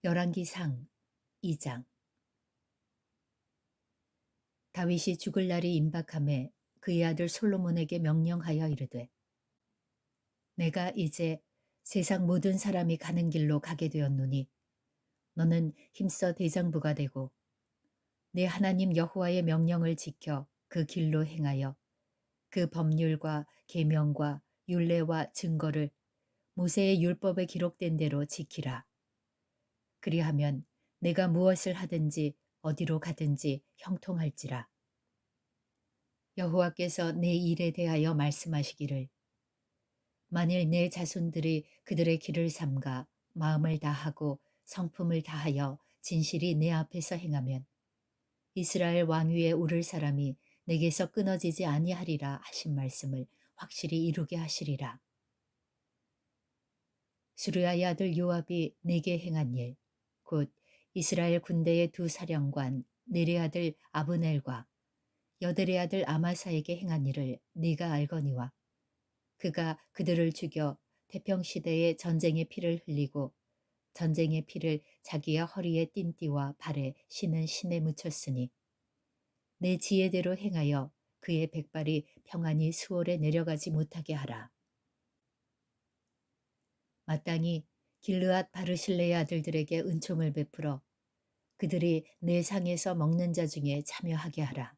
열왕기상 2장. 다윗이 죽을 날이 임박하매 그의 아들 솔로몬에게 명령하여 이르되, 내가 이제 세상 모든 사람이 가는 길로 가게 되었노니 너는 힘써 대장부가 되고 내 하나님 여호와의 명령을 지켜 그 길로 행하여 그 법률과 계명과 율례와 증거를 모세의 율법에 기록된 대로 지키라. 그리하면 내가 무엇을 하든지 어디로 가든지 형통할지라. 여호와께서 내 일에 대하여 말씀하시기를, 만일 내 자손들이 그들의 길을 삼가 마음을 다하고 성품을 다하여 진실이 내 앞에서 행하면 이스라엘 왕위에 오를 사람이 내게서 끊어지지 아니하리라 하신 말씀을 확실히 이루게 하시리라. 수르야의 아들 요압이 내게 행한 일, 곧 이스라엘 군대의 두 사령관 네리 아들 아브넬과 여델의 아들 아마사에게 행한 일을 네가 알거니와, 그가 그들을 죽여 태평시대에 전쟁의 피를 흘리고 전쟁의 피를 자기의 허리에 띠띠와 발에 신은 신에 묻혔으니 내 지혜대로 행하여 그의 백발이 평안히 수월에 내려가지 못하게 하라. 마땅히 길르앗 바르실레의 아들들에게 은총을 베풀어 그들이 내 상에서 먹는 자 중에 참여하게 하라.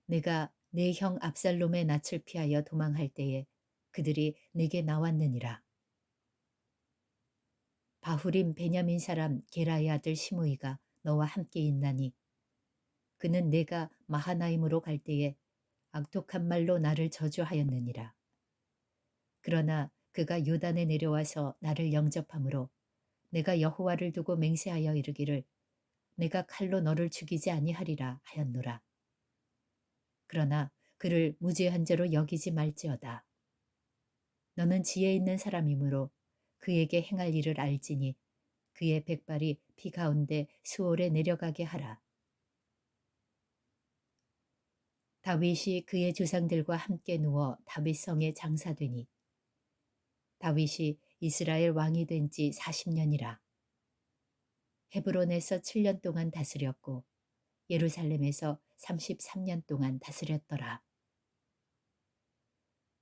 내가 내 형 압살롬의 낯을 피하여 도망할 때에 그들이 내게 나왔느니라. 바후림 베냐민 사람 게라의 아들 시므이가 너와 함께 있나니 그는 내가 마하나임으로 갈 때에 악독한 말로 나를 저주하였느니라. 그러나 그가 요단에 내려와서 나를 영접함으로 내가 여호와를 두고 맹세하여 이르기를, 내가 칼로 너를 죽이지 아니하리라 하였노라. 그러나 그를 무죄한 자로 여기지 말지어다. 너는 지혜 있는 사람이므로 그에게 행할 일을 알지니 그의 백발이 피 가운데 수월에 내려가게 하라. 다윗이 그의 조상들과 함께 누워 다윗성에 장사되니 다윗이 이스라엘 왕이 된 지 40년이라. 헤브론에서 7년 동안 다스렸고 예루살렘에서 33년 동안 다스렸더라.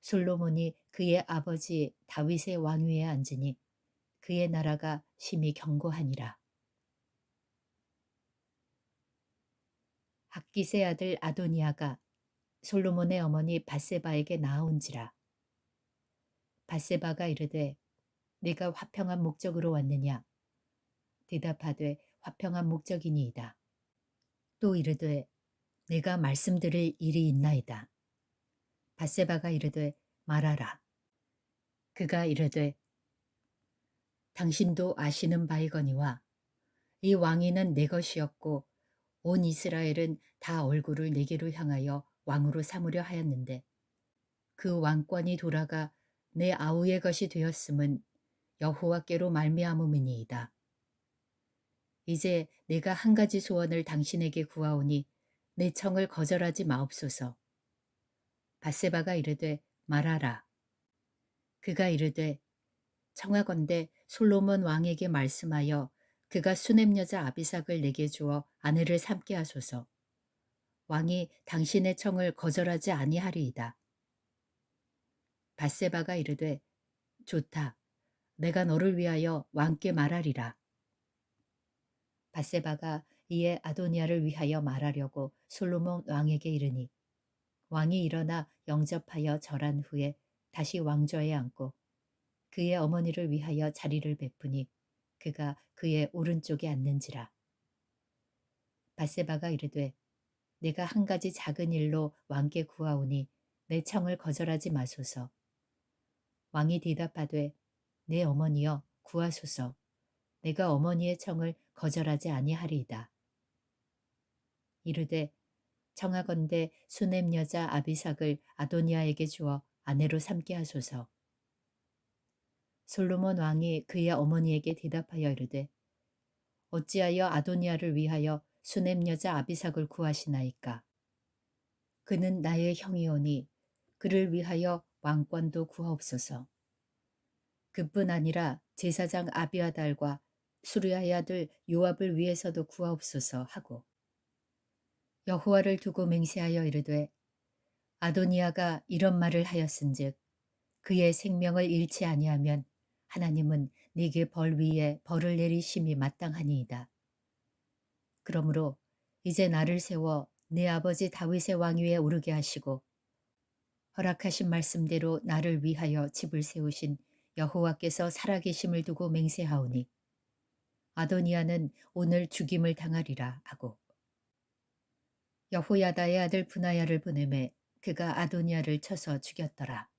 솔로몬이 그의 아버지 다윗의 왕위에 앉으니 그의 나라가 심히 견고하니라. 학깃의 아들 아도니아가 솔로몬의 어머니 밧세바에게 나아온지라. 밧세바가 이르되, 네가 화평한 목적으로 왔느냐? 대답하되, 화평한 목적이니이다. 또 이르되, 내가 말씀드릴 일이 있나이다. 밧세바가 이르되, 말하라. 그가 이르되, 당신도 아시는 바이거니와 이 왕위는 내 것이었고 온 이스라엘은 다 얼굴을 내게로 향하여 왕으로 삼으려 하였는데 그 왕권이 돌아가 내 아우의 것이 되었음은 여호와께로 말미암음이니이다. 이제 내가 한 가지 소원을 당신에게 구하오니 내 청을 거절하지 마옵소서. 밧세바가 이르되, 말하라. 그가 이르되, 청하건대 솔로몬 왕에게 말씀하여 그가 수냄 여자 아비삭을 내게 주어 아내를 삼게 하소서. 왕이 당신의 청을 거절하지 아니하리이다. 밧세바가 이르되, 좋다. 내가 너를 위하여 왕께 말하리라. 밧세바가 이에 아도니아를 위하여 말하려고 솔로몬 왕에게 이르니 왕이 일어나 영접하여 절한 후에 다시 왕좌에 앉고 그의 어머니를 위하여 자리를 베푸니 그가 그의 오른쪽에 앉는지라. 밧세바가 이르되, 내가 한 가지 작은 일로 왕께 구하오니 내 청을 거절하지 마소서. 왕이 대답하되, 내 어머니여 구하소서. 내가 어머니의 청을 거절하지 아니하리이다. 이르되, 청하건대 수냄 여자 아비삭을 아도니아에게 주어 아내로 삼게 하소서. 솔로몬 왕이 그의 어머니에게 대답하여 이르되, 어찌하여 아도니아를 위하여 수냄 여자 아비삭을 구하시나이까? 그는 나의 형이오니 그를 위하여 왕권도 구하옵소서. 그뿐 아니라 제사장 아비아달과 수르야의 아들 요압을 위해서도 구하옵소서 하고 여호와를 두고 맹세하여 이르되 아도니아가 이런 말을 하였은즉 그의 생명을 잃지 아니하면 하나님은 네게 벌 위에 벌을 내리심이 마땅하니이다. 그러므로 이제 나를 세워 내 아버지 다윗의 왕위에 오르게 하시고 허락하신 말씀대로 나를 위하여 집을 세우신 여호와께서 살아계심을 두고 맹세하오니 아도니아는 오늘 죽임을 당하리라 하고 여호야다의 아들 분하야를 보내매 그가 아도니아를 쳐서 죽였더라.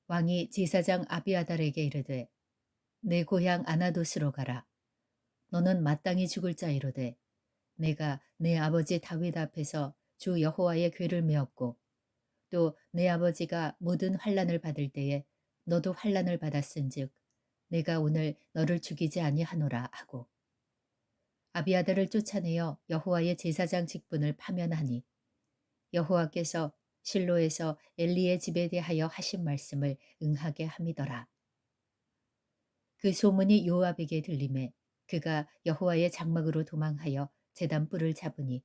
왕이 제사장 아비아달에게 이르되 내 고향 아나돗으로 가라. 너는 마땅히 죽을 자이로되 내가 내 아버지 다윗 앞에서 주 여호와의 궤를 메었고 또 내 아버지가 모든 환난을 받을 때에 너도 환난을 받았은즉 내가 오늘 너를 죽이지 아니하노라 하고 아비아달을 쫓아내어 여호와의 제사장 직분을 파면하니 여호와께서 실로에서 엘리의 집에 대하여 하신 말씀을 응하게 함이더라. 그 소문이 요압에게 들리매 그가 여호와의 장막으로 도망하여 제단 뿔을 잡으니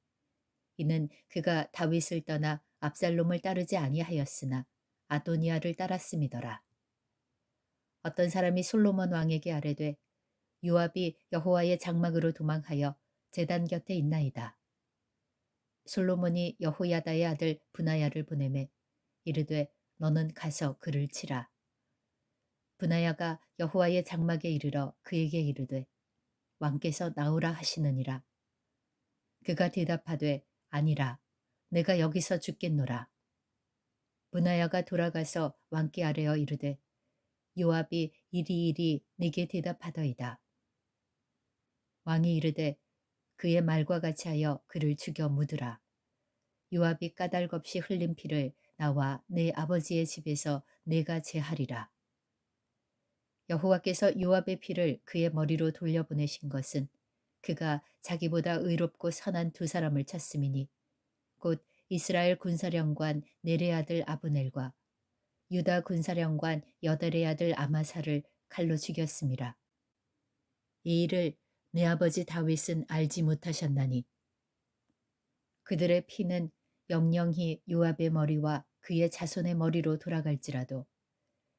이는 그가 다윗을 떠나 압살롬을 따르지 아니하였으나 아도니아를 따랐음이더라. 어떤 사람이 솔로몬 왕에게 아뢰되 요압이 여호와의 장막으로 도망하여 제단 곁에 있나이다. 솔로몬이 여호야다의 아들 분하야를 보내매 이르되 너는 가서 그를 치라. 분하야가 여호와의 장막에 이르러 그에게 이르되 왕께서 나오라 하시느니라. 그가 대답하되 아니라 내가 여기서 죽겠노라. 분하야가 돌아가서 왕께 아뢰어 이르되 요압이 이리이리 네게 대답하더이다. 왕이 이르되 그의 말과 같이 하여 그를 죽여 묻으라. 요압이 까닭 없이 흘린 피를 나와 내 아버지의 집에서 내가 제하리라. 여호와께서 요압의 피를 그의 머리로 돌려보내신 것은 그가 자기보다 의롭고 선한 두 사람을 찾음이니 곧 이스라엘 군사령관 넬의 아들 아브넬과 유다 군사령관 여델의 아들 아마사를 칼로 죽였음이라. 이 일을 내 아버지 다윗은 알지 못하셨나니 그들의 피는 영영히 요압의 머리와 그의 자손의 머리로 돌아갈지라도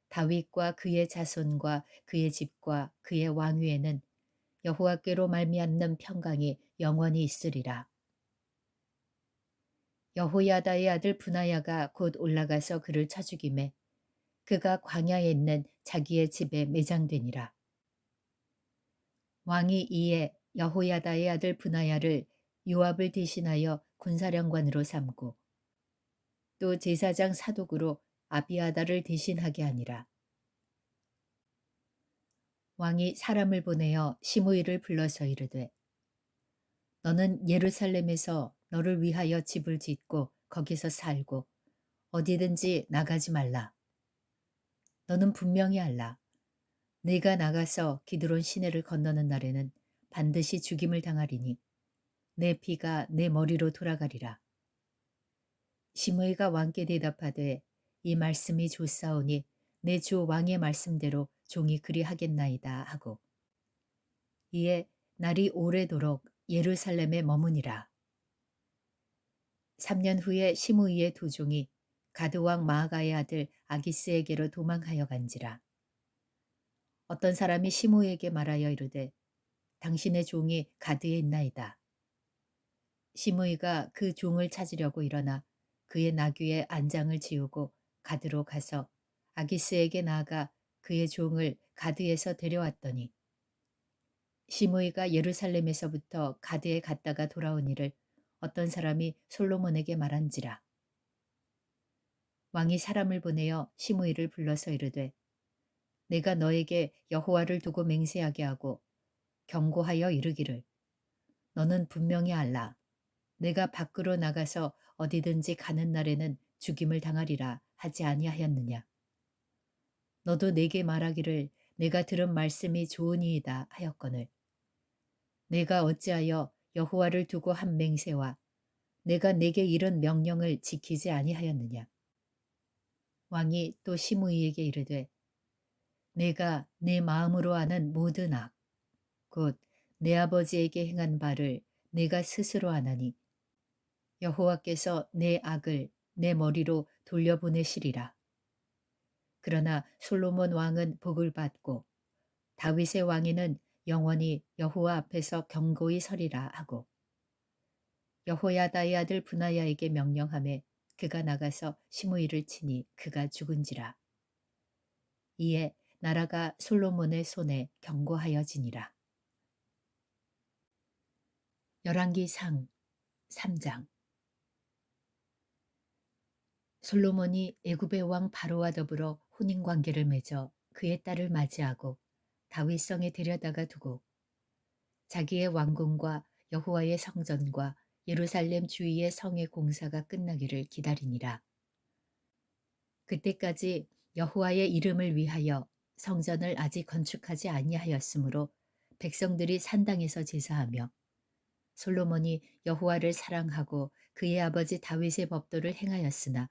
다윗과 그의 자손과 그의 집과 그의 왕위에는 여호와께로 말미암는 평강이 영원히 있으리라. 여호야다의 아들 분하야가 곧 올라가서 그를 쳐 죽이매 그가 광야에 있는 자기의 집에 매장되니라. 왕이 이에 여호야다의 아들 분하야를 요압을 대신하여 군사령관으로 삼고 또 제사장 사독으로 아비아달을 대신하게 하니라. 왕이 사람을 보내어 시므이를 불러서 이르되 너는 예루살렘에서 너를 위하여 집을 짓고 거기서 살고 어디든지 나가지 말라. 너는 분명히 알라. 네가 나가서 기드론 시내를 건너는 날에는 반드시 죽임을 당하리니 내 피가 내 머리로 돌아가리라. 시므이가 왕께 대답하되 이 말씀이 좋사오니 내 주 왕의 말씀대로 종이 그리하겠나이다 하고 이에 날이 오래도록 예루살렘에 머무니라. 3년 후에 시므이의 두 종이 가드 왕 마아가의 아들 아기스에게로 도망하여 간지라. 어떤 사람이 시므이에게 말하여 이르되 당신의 종이 가드에 있나이다. 시므이가 그 종을 찾으려고 일어나 그의 나귀의 안장을 지우고 가드로 가서 아기스에게 나아가 그의 종을 가드에서 데려왔더니 시므이가 예루살렘에서부터 가드에 갔다가 돌아온 일을 어떤 사람이 솔로몬에게 말한지라. 왕이 사람을 보내어 시므이를 불러서 이르되 내가 너에게 여호와를 두고 맹세하게 하고 경고하여 이르기를 너는 분명히 알라. 내가 밖으로 나가서 어디든지 가는 날에는 죽임을 당하리라 하지 아니하였느냐. 너도 내게 말하기를 내가 들은 말씀이 좋으니이다 하였거늘 내가 어찌하여 여호와를 두고 한 맹세와 내가 내게 이른 명령을 지키지 아니하였느냐. 왕이 또 시므이에게 이르되 내가 내 마음으로 아는 모든 악, 곧 내 아버지에게 행한 바를 내가 스스로 아나니 여호와께서 내 악을 내 머리로 돌려보내시리라. 그러나 솔로몬 왕은 복을 받고 다윗의 왕위는 영원히 여호와 앞에서 견고히 서리라 하고 여호야다의 아들 분하야에게 명령하매 그가 나가서 시므이를 치니 그가 죽은지라. 이에 나라가 솔로몬의 손에 견고하여지니라. 열왕기상 3장. 솔로몬이 애굽의 왕 바로와 더불어 혼인 관계를 맺어 그의 딸을 맞이하고 다윗성에 데려다가 두고 자기의 왕궁과 여호와의 성전과 예루살렘 주위의 성의 공사가 끝나기를 기다리니라. 그때까지 여호와의 이름을 위하여 성전을 아직 건축하지 아니하였으므로 백성들이 산당에서 제사하며 솔로몬이 여호와를 사랑하고 그의 아버지 다윗의 법도를 행하였으나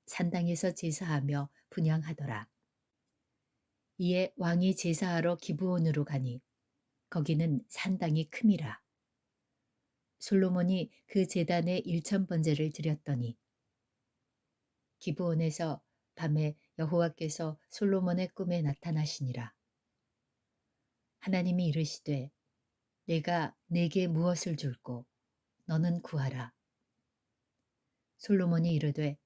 산당에서 제사하며 분향하더라. 이에 왕이 제사하러 기브온으로 가니 거기는 산당이 큼이라. 솔로몬이 그 제단에 1,000번제를 드렸더니 기브온에서 밤에 여호와께서 솔로몬의 꿈에 나타나시니라. 하나님이 이르시되 내가 네게 무엇을 줄꼬 너는 구하라. 솔로몬이 이르되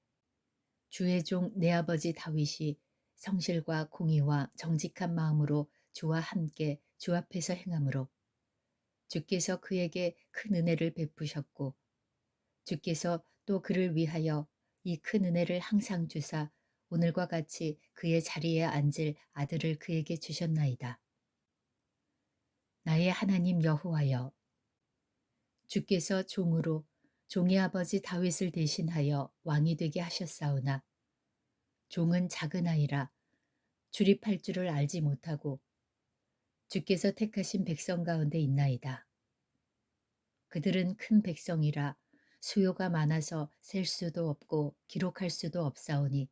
주의 종 내 아버지 다윗이 성실과 공의와 정직한 마음으로 주와 함께 주 앞에서 행함으로 주께서 그에게 큰 은혜를 베푸셨고 주께서 또 그를 위하여 이 큰 은혜를 항상 주사 오늘과 같이 그의 자리에 앉을 아들을 그에게 주셨나이다. 나의 하나님 여호와여, 주께서 종으로 종의 아버지 다윗을 대신하여 왕이 되게 하셨사오나 종은 작은 아이라 출입할 줄을 알지 못하고 주께서 택하신 백성 가운데 있나이다. 그들은 큰 백성이라 수요가 많아서 셀 수도 없고 기록할 수도 없사오니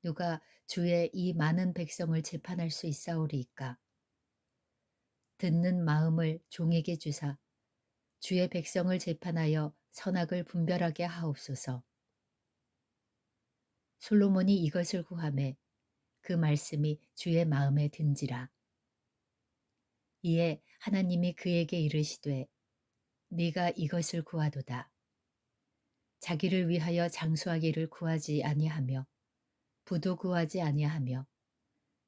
누가 주의 이 많은 백성을 재판할 수 있사오리이까. 듣는 마음을 종에게 주사 주의 백성을 재판하여 선악을 분별하게 하옵소서. 솔로몬이 이것을 구하매 그 말씀이 주의 마음에 든지라. 이에 하나님이 그에게 이르시되 네가 이것을 구하도다. 자기를 위하여 장수하기를 구하지 아니하며 부도 구하지 아니하며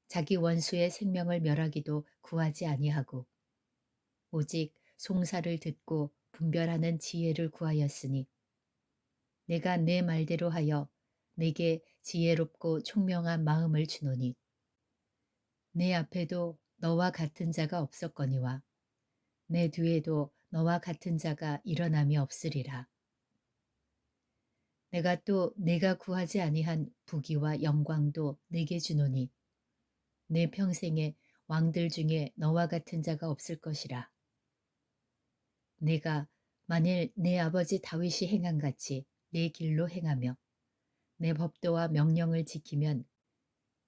자기 원수의 생명을 멸하기도 구하지 아니하고 오직 송사를 듣고 분별하는 지혜를 구하였으니 내가 내 말대로 하여 내게 지혜롭고 총명한 마음을 주노니 내 앞에도 너와 같은 자가 없었거니와 내 뒤에도 너와 같은 자가 일어남이 없으리라. 내가 또 내가 구하지 아니한 부귀와 영광도 내게 주노니 내 평생에 왕들 중에 너와 같은 자가 없을 것이라. 내가 만일 내 아버지 다윗이 행한 같이 내 길로 행하며 내 법도와 명령을 지키면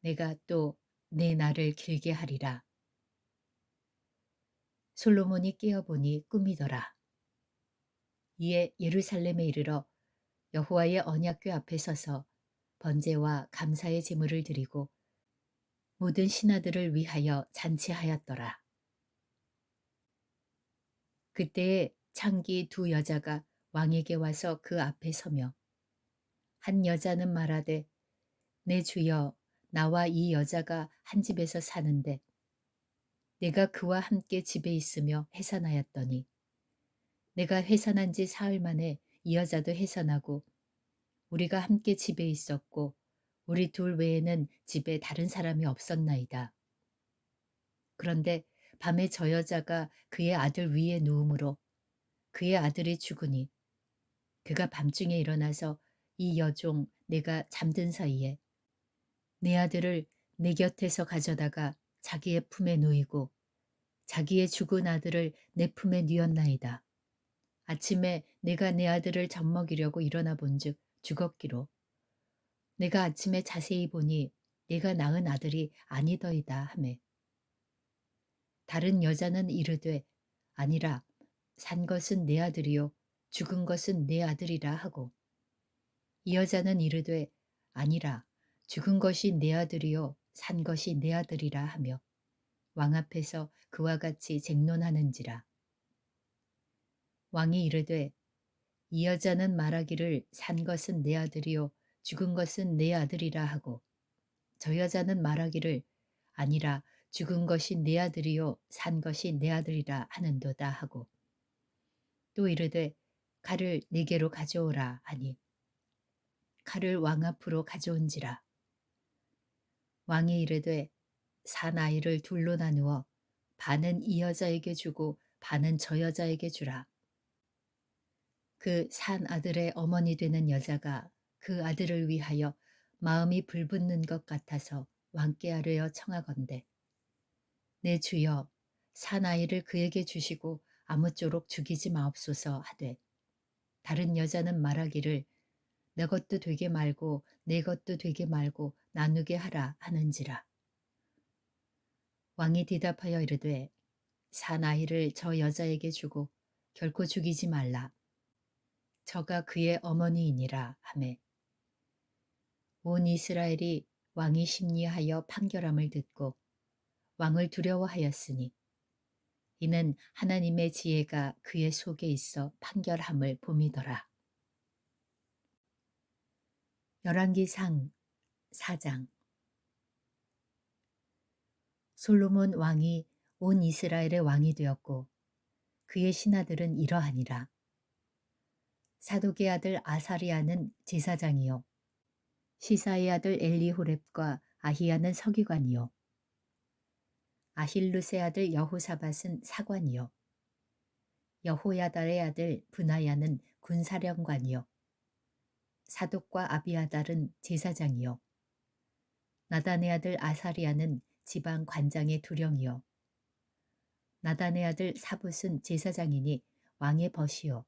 내가 또 내 날을 길게 하리라. 솔로몬이 깨어보니 꿈이더라. 이에 예루살렘에 이르러 여호와의 언약궤 앞에 서서 번제와 감사의 제물을 드리고 모든 신하들을 위하여 잔치하였더라. 그때에 창기 두 여자가 왕에게 와서 그 앞에 서며 한 여자는 말하되 내 주여 나와 이 여자가 한 집에서 사는데 내가 그와 함께 집에 있으며 해산하였더니 내가 해산한 지 사흘 만에 이 여자도 해산하고 우리가 함께 집에 있었고 우리 둘 외에는 집에 다른 사람이 없었나이다. 그런데 밤에 저 여자가 그의 아들 위에 누움으로 그의 아들이 죽으니 그가 밤중에 일어나서 이 여종 내가 잠든 사이에 내 아들을 내 곁에서 가져다가 자기의 품에 누이고 자기의 죽은 아들을 내 품에 뉘었나이다. 아침에 내가 내 아들을 젖먹이려고 일어나 본즉 죽었기로 내가 아침에 자세히 보니 내가 낳은 아들이 아니더이다 하매 다른 여자는 이르되 아니라 산 것은 내 아들이요 죽은 것은 내 아들이라 하고 이 여자는 이르되 아니라 죽은 것이 내 아들이요 산 것이 내 아들이라 하며 왕 앞에서 그와 같이 쟁론하는지라. 왕이 이르되 이 여자는 말하기를 산 것은 내 아들이요 죽은 것은 내 아들이라 하고 저 여자는 말하기를 아니라 죽은 것이 내 아들이요 산 것이 내 아들이라 하는도다 하고 또 이르되 칼을 내게로 가져오라 하니 칼을 왕 앞으로 가져온지라. 왕이 이르되 산 아이를 둘로 나누어 반은 이 여자에게 주고 반은 저 여자에게 주라. 그 산 아들의 어머니 되는 여자가 그 아들을 위하여 마음이 불붙는 것 같아서 왕께 아뢰어 청하건대 내 주여 산 아이를 그에게 주시고 아무쪼록 죽이지 마옵소서 하되 다른 여자는 말하기를 내 것도 되게 말고 내 것도 되게 말고 나누게 하라 하는지라. 왕이 대답하여 이르되 산 아이를 저 여자에게 주고 결코 죽이지 말라. 저가 그의 어머니이니라 하매 온 이스라엘이 왕이 심리하여 판결함을 듣고 왕을 두려워하였으니 이는 하나님의 지혜가 그의 속에 있어 판결함을 봄이더라. 열왕기상 4장. 솔로몬 왕이 온 이스라엘의 왕이 되었고 그의 신하들은 이러하니라. 사독의 아들 아사리아는 제사장이요 시사의 아들 엘리호렙과 아히야는 서기관이요 아힐루세 아들 여호사밧은 사관이요 여호야달의 아들 브나야는 군사령관이요 사독과 아비아달은 제사장이요 나단의 아들 아사리아는 지방 관장의 두령이요 나단의 아들 사붓은 제사장이니 왕의 벗이요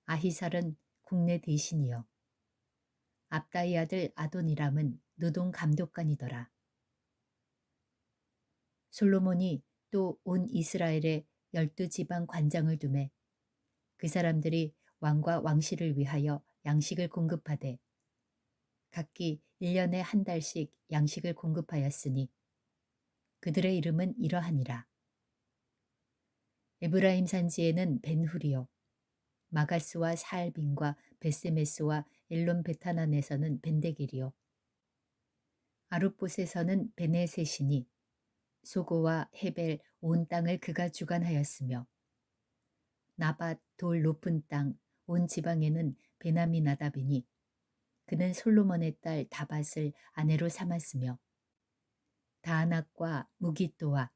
아히살은 국내 대신이요 압다의 아들 아도니람은 노동 감독관이더라. 솔로몬이 또 온 이스라엘에 12지방 관장을 두매 그 사람들이 왕과 왕실을 위하여 양식을 공급하되 각기 1년에 한 달씩 양식을 공급하였으니 그들의 이름은 이러하니라. 에브라임 산지에는 벤후리요 마가스와 사알빈과 베세메스와 엘론 베타난에서는 벤데길이요 아룻봇에서는 베네셋이니 소고와 헤벨 온 땅을 그가 주관하였으며 나밧 돌 높은 땅 온 지방에는 베나미나답이니 그는 솔로몬의 딸 다밧을 아내로 삼았으며 다아낙과 무기또와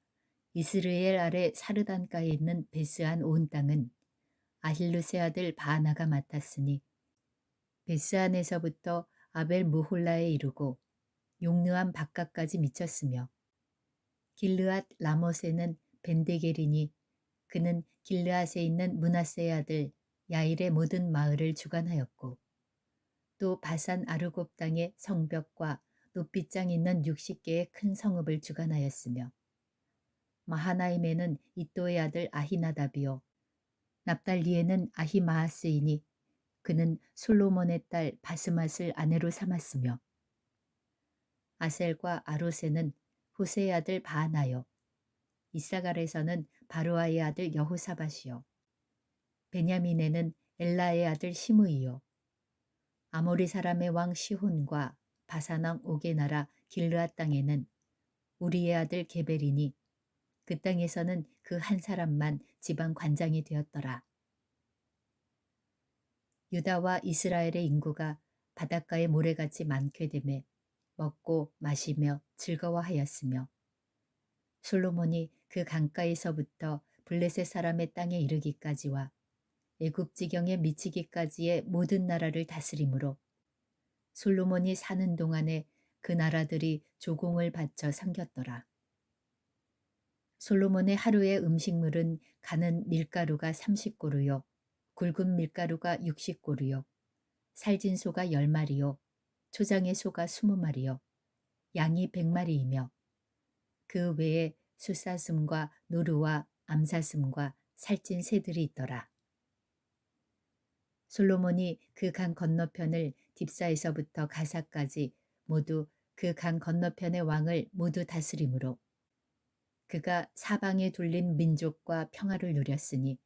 이스르엘 아래 사르단가에 있는 베스안 온 땅은 아힐루세 아들 바하나가 맡았으니 베스안에서부터 아벨 무홀라에 이르고 용르암 바깥까지 미쳤으며 길르앗 라못에는 벤데겔이니 그는 길르앗에 있는 므낫세의 아들 야일의 모든 마을을 주관하였고 또 바산 아르곱 땅의 성벽과 높이장 있는 60개의 큰 성읍을 주관하였으며 마하나임에는 이또의 아들 아히나답이요 납달리에는 아히마아스이니 그는 솔로몬의 딸 바스맛을 아내로 삼았으며 아셀과 아롯에는 호세의 아들 바하나요 이사갈에서는 바루아의 아들 여호사밧이요 베냐민에는 엘라의 아들 시므이요 아모리 사람의 왕 시혼과 바산왕 옥의 나라 길르앗 땅에는 우리의 아들 게벨이니 그 땅에서는 그 한 사람만 지방 관장이 되었더라. 유다와 이스라엘의 인구가 바닷가의 모래같이 많게 되매 먹고 마시며 즐거워하였으며 솔로몬이 그 강가에서부터 블레셋 사람의 땅에 이르기까지와 애굽 지경에 미치기까지의 모든 나라를 다스림으로 솔로몬이 사는 동안에 그 나라들이 조공을 바쳐 섬겼더라. 솔로몬의 하루의 음식물은 가는 밀가루가 30고루요 굵은 밀가루가 60고루요 살진 소가 10마리요 초장의 소가 20마리요 양이 100마리이며 그 외에 숫사슴과 노루와 암사슴과 살찐 새들이 있더라. 솔로몬이 그 강 건너편을 딥사에서부터 가사까지 모두 그 강 건너편의 왕을 모두 다스림으로 그가 사방에 둘린 민족과 평화를 누렸으니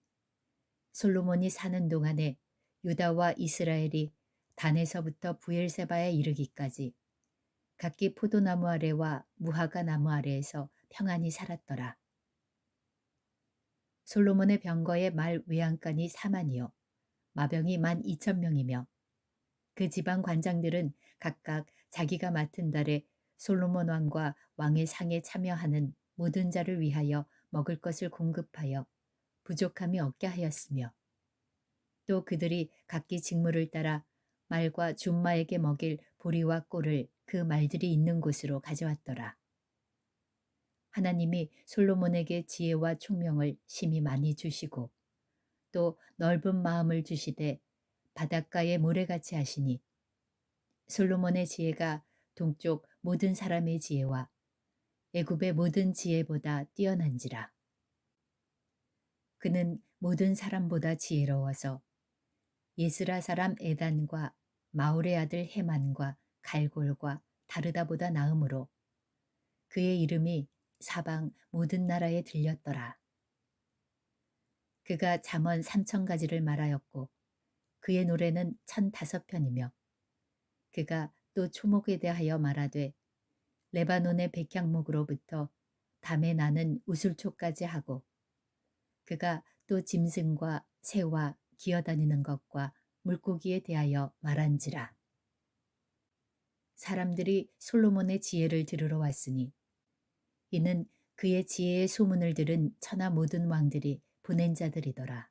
솔로몬이 사는 동안에 유다와 이스라엘이 단에서부터 부엘세바에 이르기까지 각기 포도나무 아래와 무화과 나무 아래에서 평안히 살았더라. 솔로몬의 병거의 말 외양간이 4만이요 마병이 12,000명이며 그 지방 관장들은 각각 자기가 맡은 달에 솔로몬 왕과 왕의 상에 참여하는 모든 자를 위하여 먹을 것을 공급하여 부족함이 없게 하였으며 또 그들이 각기 직무를 따라 말과 준마에게 먹일 보리와 꿀을 그 말들이 있는 곳으로 가져왔더라. 하나님이 솔로몬에게 지혜와 총명을 심히 많이 주시고 또 넓은 마음을 주시되 바닷가의 모래같이 하시니 솔로몬의 지혜가 동쪽 모든 사람의 지혜와 애굽의 모든 지혜보다 뛰어난지라. 그는 모든 사람보다 지혜로워서 예스라 사람 에단과 마올의 아들 헤만과 갈골과 다르다보다 나음으로 그의 이름이 사방 모든 나라에 들렸더라. 그가 잠언 3,000가지를 말하였고 그의 노래는 1,005편이며 그가 또 초목에 대하여 말하되 레바논의 백향목으로부터 밤에 나는 우슬초까지 하고 그가 또 짐승과 새와 기어다니는 것과 물고기에 대하여 말한지라. 사람들이 솔로몬의 지혜를 들으러 왔으니 이는 그의 지혜의 소문을 들은 천하 모든 왕들이 보낸 자들이더라.